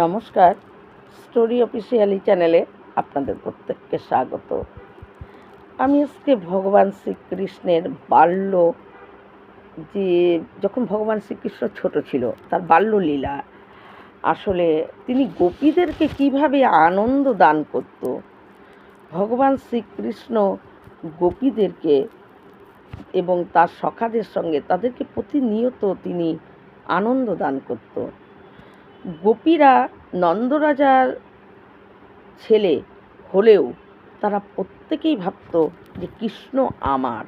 নমস্কার, story officially চ্যানেলে আপনাদের প্রত্যেককে স্বাগত। আমি আজকে ভগবান শ্রীকৃষ্ণের বাল্য, যে যখন ভগবান শ্রীকৃষ্ণ ছোট ছিল তার বাল্যলীলা, আসলে তিনি গোপীদেরকে কিভাবে আনন্দ দান করত। ভগবান শ্রীকৃষ্ণ গোপীদেরকে এবং তার সখাদের সঙ্গে তাদেরকে প্রতিনিয়ত তিনি আনন্দ দান করত। গোপীরা নন্দরাজার ছেলে হলেও তারা প্রত্যেকেই ভাবত যে কৃষ্ণ আমার।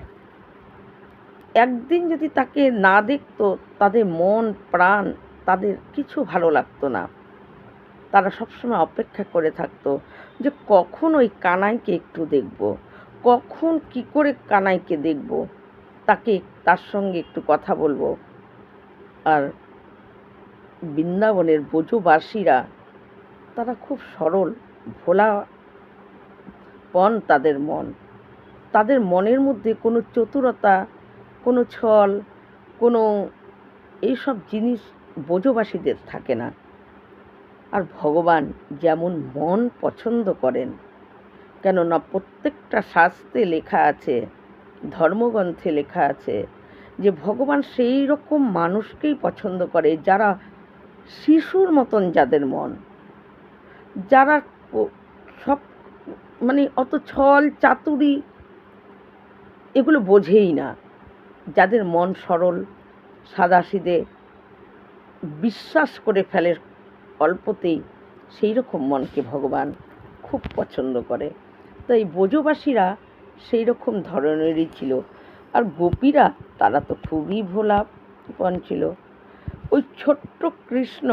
একদিন যদি তাকে না দেখত তাদের মন প্রাণ তাদের কিছু ভালো লাগতো না। তারা সবসময় অপেক্ষা করে থাকতো যে কখন ওই কানাইকে একটু দেখব, কখন কি করে কানাইকে দেখব, তার সঙ্গে একটু কথা বলবো। আর বৃন্দাবনের ব্রজবাসীরা তারা খুব সরল, ভোলা তাদের মনের মধ্যে কোনো চতুরতা, কোনো ছল, কোনো এইসব জিনিস ব্রজবাসীদের থাকে না। আর ভগবান যেমন মন পছন্দ করেন, কেননা প্রত্যেকটা শাস্ত্রে লেখা আছে, ধর্মগ্রন্থে লেখা আছে যে ভগবান সেই রকম মানুষকেই পছন্দ করে যারা শিশুর মতন, যাদের মন, যারা সব অত ছল চাতুরি এগুলো বোঝেই না, যাদের মন সরল, সাদাসিধে, বিশ্বাস করে ফেলে অল্পতেই, সেই রকম মনকে ভগবান খুব পছন্দ করে। তাই ব্রজবাসীরা সেই রকম ধরনেরই ছিল। আর গোপীরা তারা তো খুবই ভোলাপন ছিল। ওই ছোট্ট কৃষ্ণ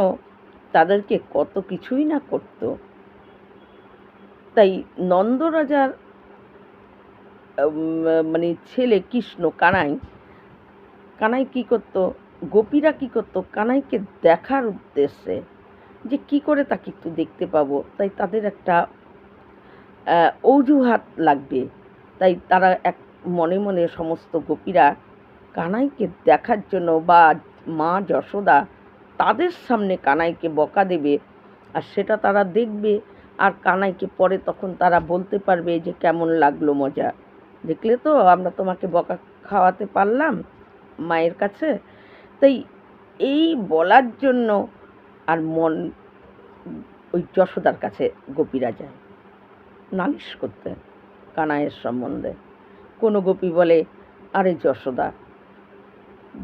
তাদেরকে কত কিছুই না করত। তাই নন্দরাজার ছেলে কৃষ্ণ, কানাই কি করত, গোপীরা কি করত, কানাইকে দেখার উদ্দেশ্যে যে কি করে তাকে একটু দেখতে পাবো, তাই তাদের একটা অজুহাত লাগবে। তাই তারা এক মনে মনে সমস্ত গোপীরা কানাইকে দেখার জন্য, বা মা যশোদা তাদের সামনে কানাইকে বকা দেবে, আর সেটা তারা দেখবে। আর কানাইকে পরে তখন তারা বলতে পারবে যে কেমন লাগলো, মজা দেখলে তো, আমরা তোমাকে বকা খাওয়াতে পারলাম মায়ের কাছে। তাই এই বলার জন্য আর ওই যশোদার কাছে গোপীরা যায় নালিশ করতে কানাইয়ের সম্বন্ধে। কোনো গোপী বলে, আরে যশোদা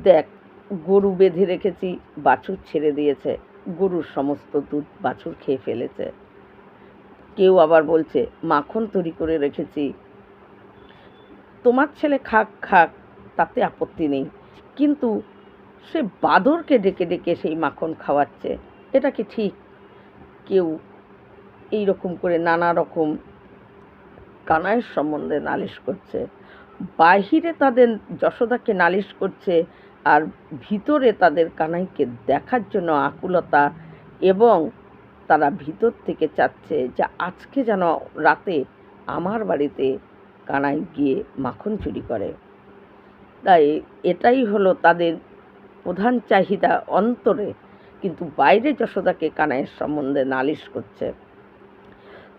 দেখ, গরু বেঁধে রেখেছি, বাছুর ছেড়ে দিয়েছে, গরুর সমস্ত দুধ বাছুর খেয়ে ফেলেছে। কেউ আবার বলছে, মাখন তৈরি করে রেখেছি, তোমার ছেলে খাক, তাতে আপত্তি নেই, কিন্তু সে বাঁদরকে ডেকে ডেকে সেই মাখন খাওয়াচ্ছে, এটা কি ঠিক? কেউ এই রকম করে নানা রকম কানাইয়ের সম্বন্ধে নালিশ করছে। বাহিরে তাদের যশোদাকে নালিশ করছে, আর ভিতরে তাদের কানাইকে দেখার জন্য আকুলতা, এবং তারা ভিতর থেকে চাচ্ছে যে আজকে যেন রাতে আমার বাড়িতে কানাই গিয়ে মাখন চুরি করে। তাই এটাই হলো তাদের প্রধান চাহিদা অন্তরে, কিন্তু বাইরে যশোদাকে কানাইয়ের সম্বন্ধে নালিশ করছে।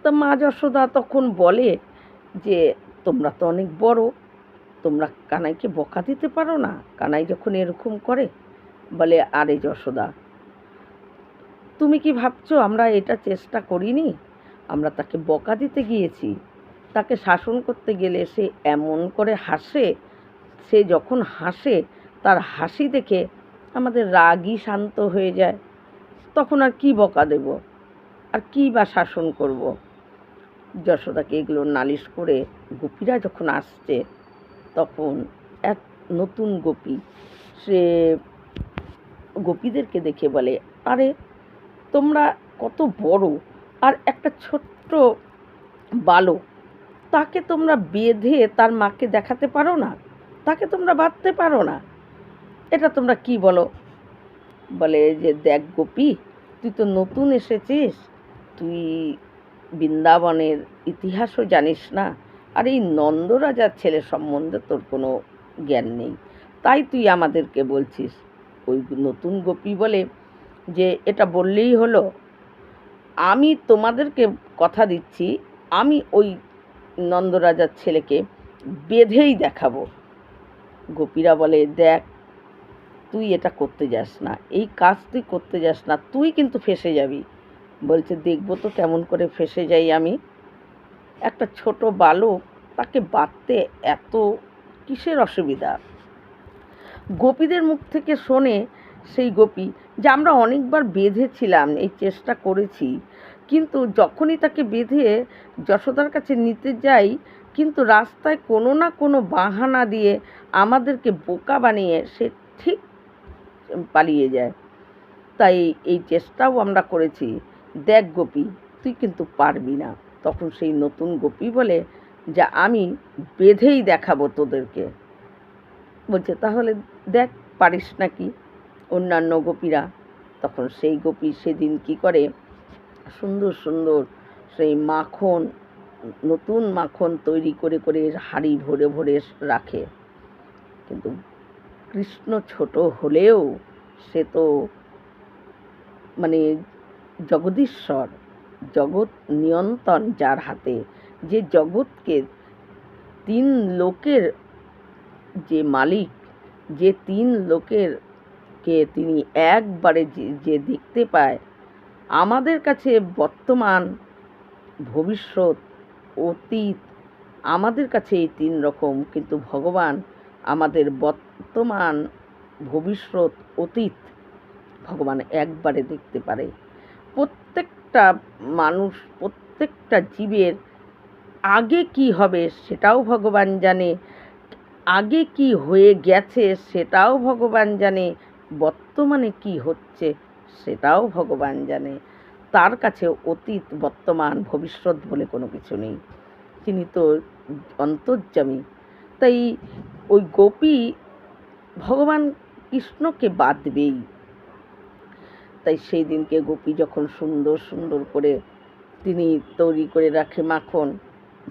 তো মা যশোদা তখন বলে যে তোমরা তো অনেক বড়, তোমরা কানাইকে বকা দিতে পারো না? কানাই যখন এরকম করে, বলে আরে যশোদা, তুমি কি ভাবছো আমরা এটা চেষ্টা করিনি? আমরা তাকে বকা দিতে গিয়েছি, তাকে শাসন করতে গেলে সে এমন করে হাসে, সে যখন হাসে তার হাসি দেখে আমাদের রাগই শান্ত হয়ে যায়, তখন আর কি বকা দেব, আর কি বা শাসন করব? যশোদাকে এগুলো নালিশ করে গোপীরা যখন আসছে, তখন এক নতুন গোপী সে গোপীদেরকে দেখে বলে, আরে তোমরা কত বড়, আর একটা ছোট্ট বালক, তাকে তোমরা বেঁধে তার মাকে দেখাতে পারো না, তাকে তোমরা বাঁধতে পারো না, এটা তোমরা কি বলো? বলে যে দেখ গোপী, তুই তো নতুন এসেছিস, তুই বৃন্দাবনের ইতিহাসও জানিস না, আর এই নন্দরাজার ছেলে সম্বন্ধে তোর কোনো জ্ঞান নেই, তাই তুই আমাদেরকে বলছিস। ওই নতুন গোপী বলে যে এটা বললেই হলো, আমি তোমাদেরকে কথা দিচ্ছি, আমি ওই নন্দরাজার ছেলেকে বেঁধেই দেখাবো। গোপীরা বলে, দেখ, তুই এটা করতে যাস না, এই কাজ তুই করতে যাস না, তুই কিন্তু ফেঁসে যাবি। বলছে, দেখবো তো কেমন করে ফেঁসে যাই আমি। একটা ছোট বালক, তাকে বাঁধতে এত কিসের অসুবিধা? গোপীদের মুখ থেকে শোনে সেই গোপী যে আমরা অনেকবার বেঁধেছিলাম, এই চেষ্টা করেছি, কিন্তু যখনই তাকে বেঁধে যশোদার কাছে নিতে যাই, কিন্তু রাস্তায় কোনো না কোনো বাহানা দিয়ে আমাদেরকে বোকা বানিয়ে সে ঠিক পালিয়ে যায়। তাই এই চেষ্টাও আমরা করেছি, দেখ গোপী, তুই কিন্তু পারবি না। তখন সেই নতুন গোপী বলে যে আমি বেঁধেই দেখাবো তোদেরকে। বলছে, তাহলে দেখ পারিস নাকি। অন্যান্য গোপীরা তখন সেই গোপী সেদিন কি করে, সুন্দর সুন্দর সেই মাখন, নতুন মাখন তৈরি করে করে হাঁড়ি ভরে ভরে রাখে। কিন্তু কৃষ্ণ ছোট হলেও সে তো মানে জগদীশ্বর, জগৎ নিয়ন্ত্রণ যার হাতে, যে জগৎকে তিন লোকের যে মালিক, যে তিন লোকের কে তিনি একবারে যে দেখতে পায়, আমাদের কাছে বর্তমান, ভবিষ্যৎ, অতীত, আমাদের কাছে এই তিন রকম, কিন্তু ভগবান আমাদের বর্তমান, ভবিষ্যৎ, অতীত ভগবান একবারে দেখতে পারে। প্রত্যেকটা মানুষ, প্রত্যেকটা জীবের আগে কি হবে সেটাও ভগবান জানে, আগে কি হয়ে গেছে সেটাও ভগবান জানে, বর্তমানে কি হচ্ছে সেটাও ভগবান জানে। তার কাছে অতীত, বর্তমান, ভবিষ্যৎ বলে কোনো কিছু নেই, তিনি তো অন্তর্যামী। তাই ওই গোপী ভগবান কৃষ্ণকে বাঁধবেই। তাই সেই দিনকে গোপী যখন সুন্দর সুন্দর করে তিনি তৈরি করে রাখে মাখন,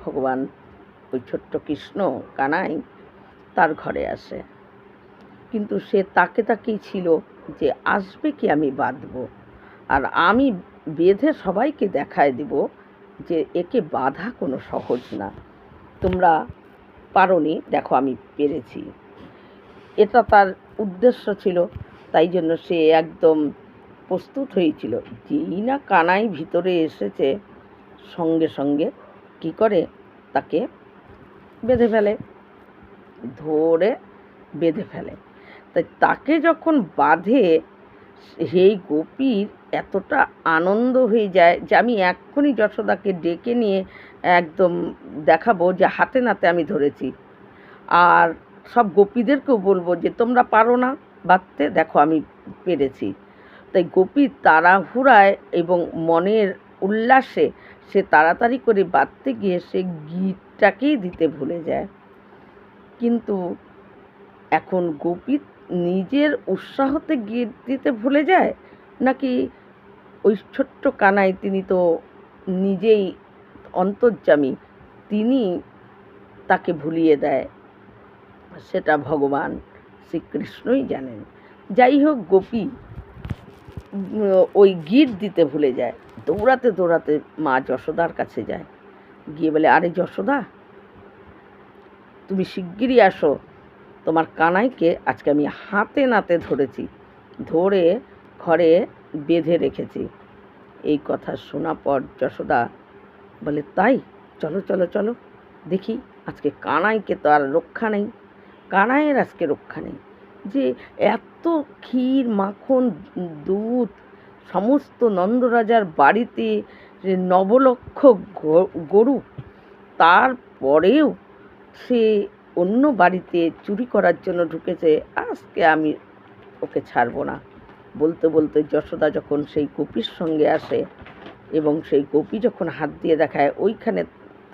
ভগবান ওই ছোট্ট কৃষ্ণ কানাই তার ঘরে আসে। কিন্তু সে তাকে তাকেই ছিল যে আসবে কি আমি বাঁধবো, আর আমি বেঁধে সবাইকে দেখায় দিব যে একে বাঁধা কোনো সহজ না, তোমরা পারোনি, দেখো আমি পেরেছি। এটা তার উদ্দেশ্য ছিল। তাই জন্য সে একদম প্রস্তুত হয়েছিল। যেই না কানাই ভিতরে এসেছে, সঙ্গে সঙ্গে কি করে তাকে বেঁধে ফেলে, ধরে বেঁধে ফেলে। তাই তাকে যখন বাঁধে, সেই গোপীর এতটা আনন্দ হয়ে যায় যে আমি এক্ষুনি যশোদাকে ডেকে নিয়ে একদম দেখাবো যে হাতে নাতে আমি ধরেছি, আর সব গোপীদেরকেও বলবো যে তোমরা পারো না বাঁধতে, দেখো আমি পেরেছি। তাই গোপী তাড়াহুড়ায় এবং মনের উল্লাসে সে তাড়াতাড়ি করে বাঁধতে গিয়ে সে গিঁটটাকেই দিতে ভুলে যায়। কিন্তু এখন গোপী নিজের উৎসাহতে গিট দিতে ভুলে যায়, নাকি ওই ছোট্ট কানাই, তিনি তো নিজেই অন্তর্যামী, তিনি তাকে ভুলিয়ে দেয়, সেটা ভগবান শ্রীকৃষ্ণই জানেন। যাই হোক, গোপী ওই গিট দিতে ভুলে যায়। দৌড়াতে দৌড়াতে মা যশোদার কাছে যায়, গিয়ে বলে, আরে যশোদা, তুমি শিগগিরই আসো, তোমার কানাইকে আজকে আমি হাতে নাতে ধরেছি, ধরে ঘরে বেঁধে রেখেছি। এই কথা শোনা পর যশোদা বলে, তাই, চলো চলো চলো দেখি, আজকে কানাইকে তো আর রক্ষা নেই, কানাইয়ের আজকে রক্ষা নেই। যে এত ক্ষীর, মাখন, দুধ সমস্ত নন্দরাজার বাড়িতে, যে নবলক্ষ গরু, তারপরেও সে অন্য বাড়িতে চুরি করার জন্য ঢুকেছে, আজকে আমি ওকে ছাড়বো না। বলতে বলতে যশোদা যখন সেই গোপীর সঙ্গে আসে এবং সেই গোপী যখন হাত দিয়ে দেখায়, ওইখানে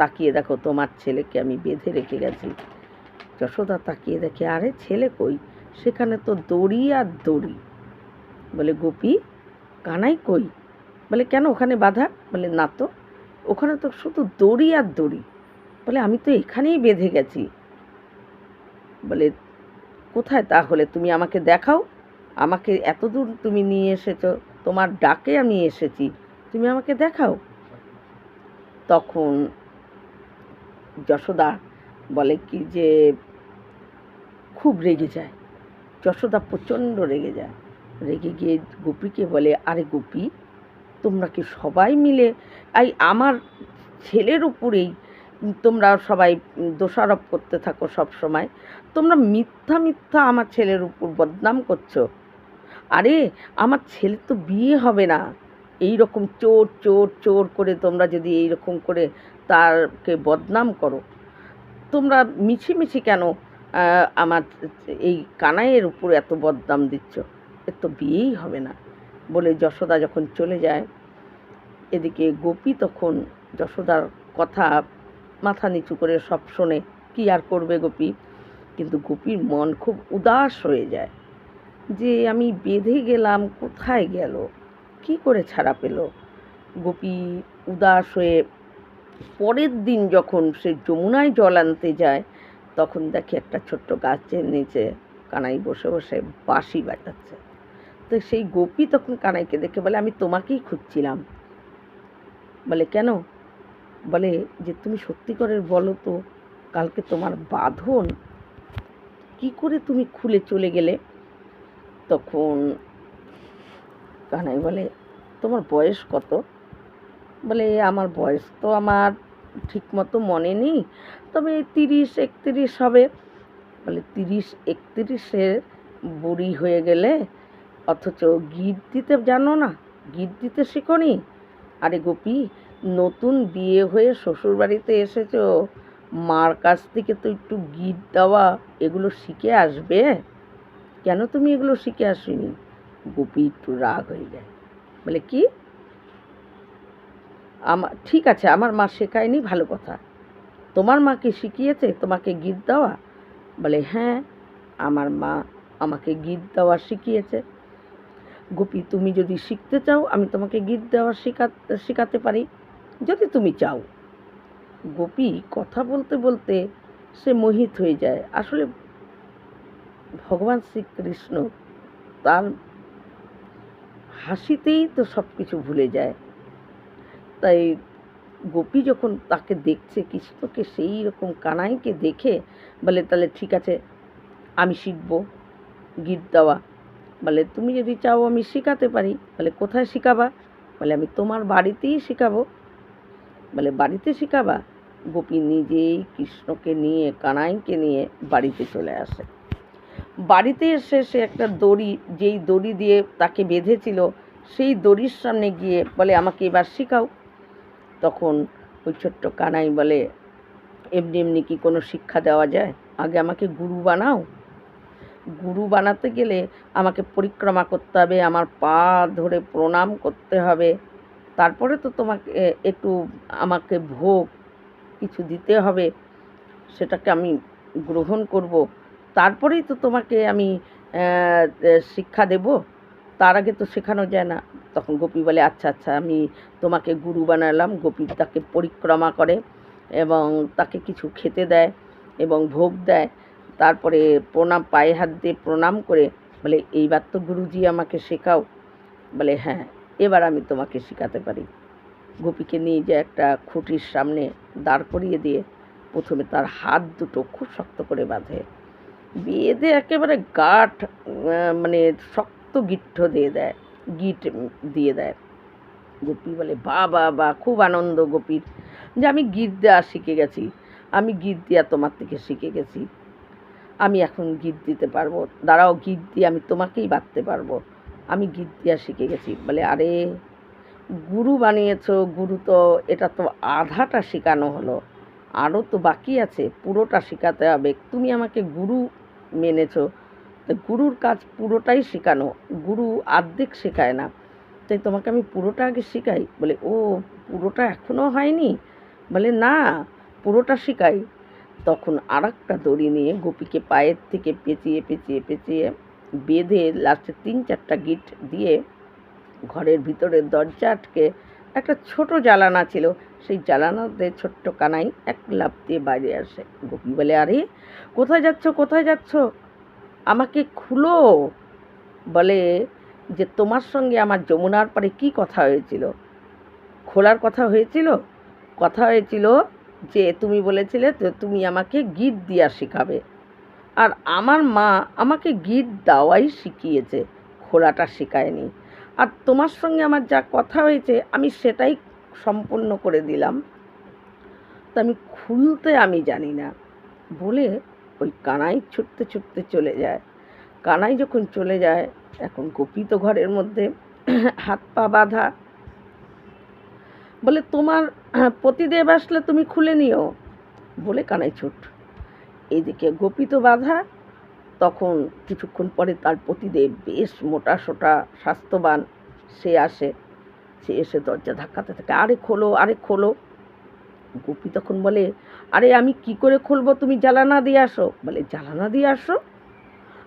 তাকিয়ে দেখো তোমার ছেলেকে আমি বেঁধে রেখে গেছি। যশোদা তাকিয়ে দেখে, আরে ছেলে কই, সেখানে তো দড়ি আর দড়ি। বলে, গোপী, কানাই কই? বলে, কেন, ওখানে বাঁধা? বলে, না তো, ওখানে তো শুধু দড়ি আর দড়ি। বলে, আমি তো এখানেই বেঁধে গেছি। বলে, কোথায় তাহলে, তুমি আমাকে দেখাও, আমাকে এত দূর তুমি নিয়ে এসেছো, তোমার ডাকে আমি এসেছি, তুমি আমাকে দেখাও। তখন যশোদা বলে কি যে খুব রেগে যায়। যশোদা প্রচণ্ড রেগে যায়। রেগে গিয়ে গোপীকে বলে, আরে গোপী, তোমরা কি সবাই মিলে আমার ছেলের উপরেই তোমরা সবাই দোষারোপ করতে থাকো সব সময়? তোমরা মিথ্যা মিথ্যা আমার ছেলের উপর বদনাম করছো। আরে আমার ছেলে তো বিয়ে হবে না। এই রকম চোর চোর চোর করে তোমরা যদি এই রকম করে তারকে বদনাম করো, তোমরা মিছিমিছি কেন আমার এই কানাইয়ের উপর এত বদনাম দিচ্ছ? এর তো বিয়েই হবে না। বলে যশোদা যখন চলে যায়, এদিকে গোপী তখন যশোদার কথা মাথা নিচু করে সব শোনে। কি আর করবে গোপী? কিন্তু গোপীর মন খুব উদাস হয়ে যায় যে আমি বেঁধে গেলাম, কোথায় গেল, কি করে ছাড়া পেল? গোপী উদাস হয়ে পরের দিন যখন সে যমুনায় জল আনতে যায়, তখন দেখে একটা ছোট্ট গাছের নিচে কানাই বসে বসে বাঁশি বাজাচ্ছে। তো সেই গোপী তখন কানাইকে দেখে বলে, আমি তোমাকেই খুঁজছিলাম। বলে কেন? বলে যে তুমি সত্যি করে বলো তো, কালকে তোমার বাঁধন কি করে তুমি খুলে চলে গেলে? তখন কানাই বলে, তোমার বয়স কত? বলে আমার বয়স তো আমার ঠিক মতো মনে নেই, তবে 30-31 হবে। বলে 30-31-এ বুড়ি হয়ে গেলে অথচ গিট দিতে জানো না, গিট দিতে শেখোনি? আরে গোপী, নতুন বিয়ে হয়ে শ্বশুরবাড়িতে এসেছো, মার কাছ থেকে তো একটু গিট দেওয়া এগুলো শিখে আসবে। কেন তুমি এগুলো শিখে আসনি? গোপী একটু রাগ হয়ে যায়। বলে কি, ঠিক আছে, আমার মা শেখায়নি, ভালো কথা। তোমার মা কি শিখিয়েছে তোমাকে গীত দেওয়া? বলে হ্যাঁ, আমার মা আমাকে গীত দেওয়া শিখিয়েছে। গোপী, তুমি যদি শিখতে চাও আমি তোমাকে গীত দেওয়া শেখাতে পারি, যদি তুমি চাও। গোপী কথা বলতে বলতে সে মোহিত হয়ে যায়। আসলে ভগবান শ্রীকৃষ্ণ তার হাসিতেই তো সব কিছু ভুলে যায়। তাই গোপী যখন তাকে দেখছে, কৃষ্ণকে সেই রকম কানাইকে দেখে বলে, তাহলে ঠিক আছে, আমি শিখব গীত দেওয়া। বলে তুমি যদি চাও আমি শেখাতে পারি। বলে কোথায় শেখাবা? বলে আমি তোমার বাড়িতেই শেখাবো। বলে বাড়িতে শেখাবা? গোপী নিজেই কৃষ্ণকে নিয়ে, কানাইকে নিয়ে বাড়িতে চলে আসে। বাড়িতে এসে সে একটা দড়ি, যেই দড়ি দিয়ে তাকে বেঁধেছিল, সেই দড়ির সামনে গিয়ে বলে, আমাকে এবার শেখাও। তখন ওই ছোট্ট কানাই বলে, এমনি এমনি কি কোনো শিক্ষা দেওয়া যায়? আগে আমাকে গুরু বানাও। গুরু বানাতে গেলে আমাকে পরিক্রমা করতে হবে, আমার পা ধরে প্রণাম করতে হবে, তারপরে তো তোমাকে একটু আমাকে ভোগ কিছু দিতে হবে, সেটাকে আমি গ্রহণ করব, তারপরেই তো তোমাকে আমি শিক্ষা দেব, তার আগে তো শেখানো যায় না। তখন গোপী বলে, আচ্ছা আচ্ছা, আমি তোমাকে গুরু বানালাম। গোপী তাকে পরিক্রমা করে এবং তাকে কিছু খেতে দেয় এবং ভোগ দেয়। তারপরে প্রণাম, পায়ে হাত দিয়ে প্রণাম করে বলে, এইবার তো গুরুজি আমাকে শেখাও। বলে হ্যাঁ, এবার আমি তোমাকে শেখাতে পারি। গোপীকে নিয়ে যে একটা খুঁটির সামনে দাঁড় করিয়ে দিয়ে প্রথমে তার হাত দুটো খুব শক্ত করে বাঁধে, বেঁধে একেবারে গাঁট মানে শক্ত গিট্ট দিয়ে দেয়। গোপী বলে, বা বা বা, খুব আনন্দ গোপীর যে আমি গীত দেওয়া শিখে গেছি, আমি গীত দেওয়া তোমার থেকে শিখে গেছি, আমি এখন গীত দিতে পারবো, দাঁড়াও, গীত দিয়ে আমি তোমাকেই বাঁধতে পারবো, আমি গীত দেওয়া শিখে গেছি। বলে আরে গুরু বানিয়েছ, গুরু তো এটা তো আধাটা শেখানো হলো, আরও তো বাকি আছে, পুরোটা শেখাতে হবে। তুমি আমাকে গুরু মেনেছ, তো গুরুর কাজ পুরোটাই শেখানো, গুরু অর্ধেক শেখায় না, তাই তোমাকে আমি পুরোটা আগে শেখাই। বলে ও, পুরোটা এখনও হয়নি? বলে না, পুরোটা শেখাই। তখন আর একটা দড়ি নিয়ে গোপীকে পায়ের থেকে পেঁচিয়ে পেঁচিয়ে পেঁচিয়ে বেঁধে লাস্টে 3-4টা গিট দিয়ে ঘরের ভিতরের দরজা আটকে একটা ছোট জানালা ছিল, সেই জানালাতে ছোট্ট কানাই এক লাফ দিয়ে বাইরে আসে। গোপী বলে, আরে কোথায় যাচ্ছ, কোথায় যাচ্ছ, আমাকে খুলো। বলে যে তোমার সঙ্গে আমার যমুনার পাড়ে কী কথা হয়েছিল? খোলার কথা হয়েছিল যে তুমি বলেছিলে তো তুমি আমাকে গিট দেওয়া শেখাবে, আর আমার মা আমাকে গিট দেওয়াই শিখিয়েছে, খোলাটা শেখায়নি। আর তোমার সঙ্গে আমার যা কথা হয়েছে আমি সেটাই সম্পূর্ণ করে দিলাম, তা আমি খুলতে আমি জানি না বলে ওই কানাই ছুটতে ছুটতে চলে যায়। কানাই যখন চলে যায়, এখন গোপী তো ঘরের মধ্যে হাত পা বাঁধা, বলে তোমার পতিদেব আসলে তুমি খুলে নিও বলে কানাই ছুট। এইদিকে গোপী তো বাঁধা, তখন কিছুক্ষণ পরে তার পতিদেব বেশ মোটা সোটা স্বাস্থ্যবান সে আসে, সে এসে দরজা ধাক্কাতে থাকে, আরে খোলো আরে খোলো। গোপী তখন বলে, আরে আমি কি করে খুলবো, তুমি জানালা দিয়ে আসো। বলে জানালা দিয়ে আসো?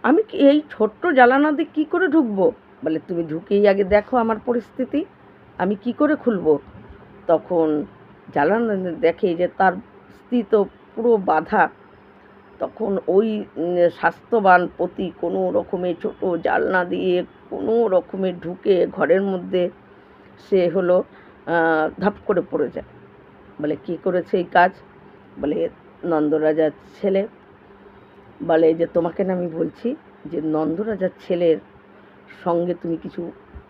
আমি কি এই ছোট্ট জানালা দিয়ে কী করে ঢুকবো? বলে তুমি ঢুকেই আগে দেখো আমার পরিস্থিতি, আমি কি করে খুলবো। তখন জানালা দেখে যে তার স্ত্রী তো পুরো বাধা। তখন ওই স্বাস্থ্যবান পতি কোনো রকমে ছোট জানলা দিয়ে কোনো রকমে ঢুকে ঘরের মধ্যে সে হলো ধাপ করে পড়ে যায়। বলে কী করেছে এই কাজ? বলে নন্দরাজার ছেলে। বলে যে তোমাকে না আমি বলছি যে নন্দরাজার ছেলের সঙ্গে তুমি কিছু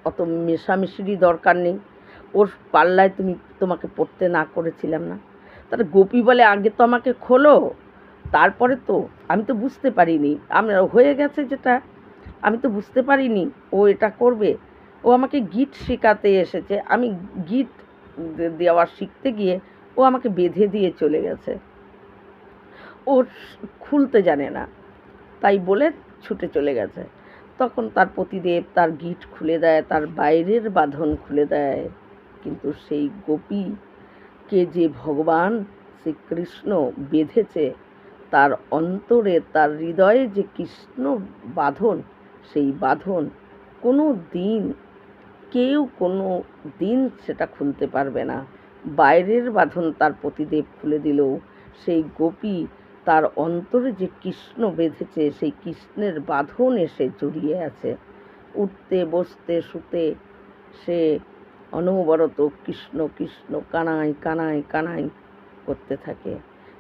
অত মেশামেশিরই দরকার নেই, ওর পাল্লায় তোমাকে পড়তে না করেছিলাম না। তার গোপী বলে আগে তো আমাকে খোলো, তারপরে তো আমি তো বুঝতে পারিনি, আমার হয়ে গেছে যেটা আমি তো বুঝতে পারিনি ও এটা করবে। ও আমাকে গিট শেখাতে এসেছে, আমি গিট দেওয়া শিখতে গিয়ে ও আমাকে বেঁধে দিয়ে চলে গেছে, ও খুলতে জানে না, তাই বলে ছুটে চলে গেছে। তখন তার পতিদেব তার গিট খুলে দেয়, তার বাইরের বাঁধন খুলে দেয়, কিন্তু সেই গোপীকে যে ভগবান শ্রীকৃষ্ণ বেঁধেছে, তার অন্তরে তার হৃদয়ে যে কৃষ্ণ বাঁধন, সেই বাঁধন কোনো দিন কেউ কোনো দিন সেটা খুলতে পারবে না। বাইরের বাঁধন তার পতিদেব খুলে দিলেও সেই গোপী তার অন্তরে যে কৃষ্ণ বেঁধেছে সেই কৃষ্ণের বাঁধন এসে জড়িয়ে আছে। উঠতে বসতে শুতে সে অনবরত কৃষ্ণ কৃষ্ণ কানাই কানাই কানাই করতে থাকে।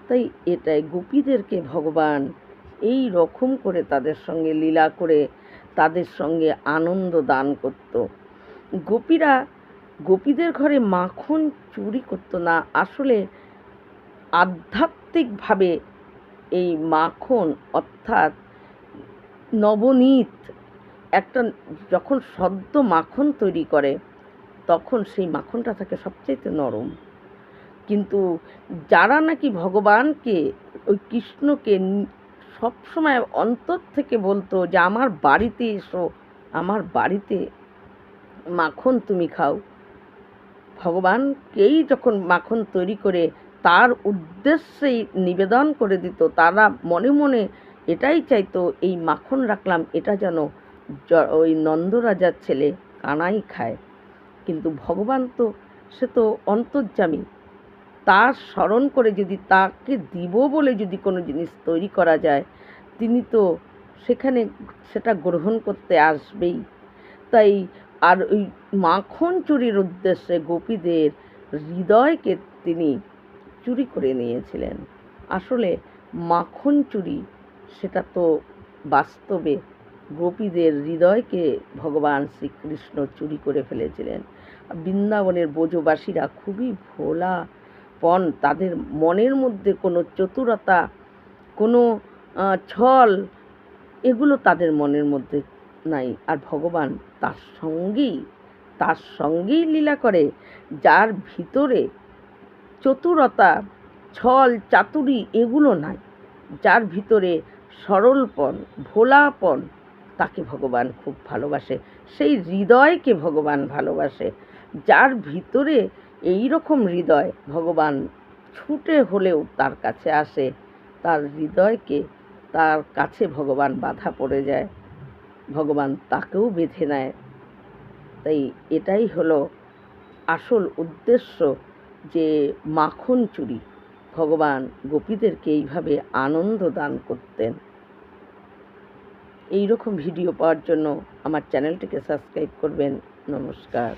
তাই এটাই গোপীদেরকে ভগবান এই রকম করে তাদের সঙ্গে লীলা করে তাদের সঙ্গে আনন্দ দান করত। গোপীদের ঘরে মাখন চুরি করতো না, আসলে আধ্যাত্মিকভাবে এই মাখন অর্থাৎ নবনীত একটা যখন সদ্য মাখন তৈরি করে তখন সেই মাখনটা থাকে সবচেয়ে নরম। কিন্তু যারা নাকি ভগবানকে ওই কৃষ্ণকে সবসময় অন্তর থেকে বলতো যে আমার বাড়িতে এসো, আমার বাড়িতে মাখন তুমি খাও, ভগবানকেই যখন মাখন তৈরি করে তার উদ্দেশ্যেই নিবেদন করে দিত, তারা মনে মনে এটাই চাইতো এই মাখন রাখলাম এটা যেন ওই নন্দরাজার ছেলে কানাই খায়। কিন্তু ভগবান তো সে তো অন্তর্যামী, তার স্মরণ করে যদি তাকে দিব বলে যদি কোনো জিনিস তৈরি করা যায়, তিনি তো সেখানে সেটা গ্রহণ করতে আসবেই। তাই আর ওই মাখন চুরির উদ্দেশ্যে গোপীদের হৃদয়কে তিনি চুরি করে নিয়েছিলেন। আসলে মাখন চুরি সেটা তো বাস্তবে গোপীদের হৃদয়কে ভগবান শ্রীকৃষ্ণ চুরি করে ফেলেছিলেন। বৃন্দাবনের ব্রজবাসীরা খুবই ভোলাপন, তাদের মনের মধ্যে কোনো চতুরতা, কোনো ছল, এগুলো তাদের মনের মধ্যে নাই। আর ভগবান তার সঙ্গেই লীলা করে, যার ভিতরে চতুরতা, ছল চাতুরি এগুলো নাই, যার ভিতরে সরলপন, ভোলাপন, তাকে ভগবান খুব ভালোবাসে, সেই হৃদয়কে ভগবান ভালোবাসে। যার ভিতরে এই রকম হৃদয়, ভগবান ছুটে হলেও তার কাছে আসে, তার হৃদয়কে তার কাছে ভগবান বাধা পড়ে যায়, ভগবান তাকেও বেঁধে নেয়। তাই এটাই হলো আসল উদ্দেশ্য, যে মাখন চুরি ভগবান গোপীদেরকে এইভাবে আনন্দ দান করতেন। এই রকম ভিডিও পাওয়ার জন্য আমার চ্যানেলটিকে সাবস্ক্রাইব করবেন। নমস্কার।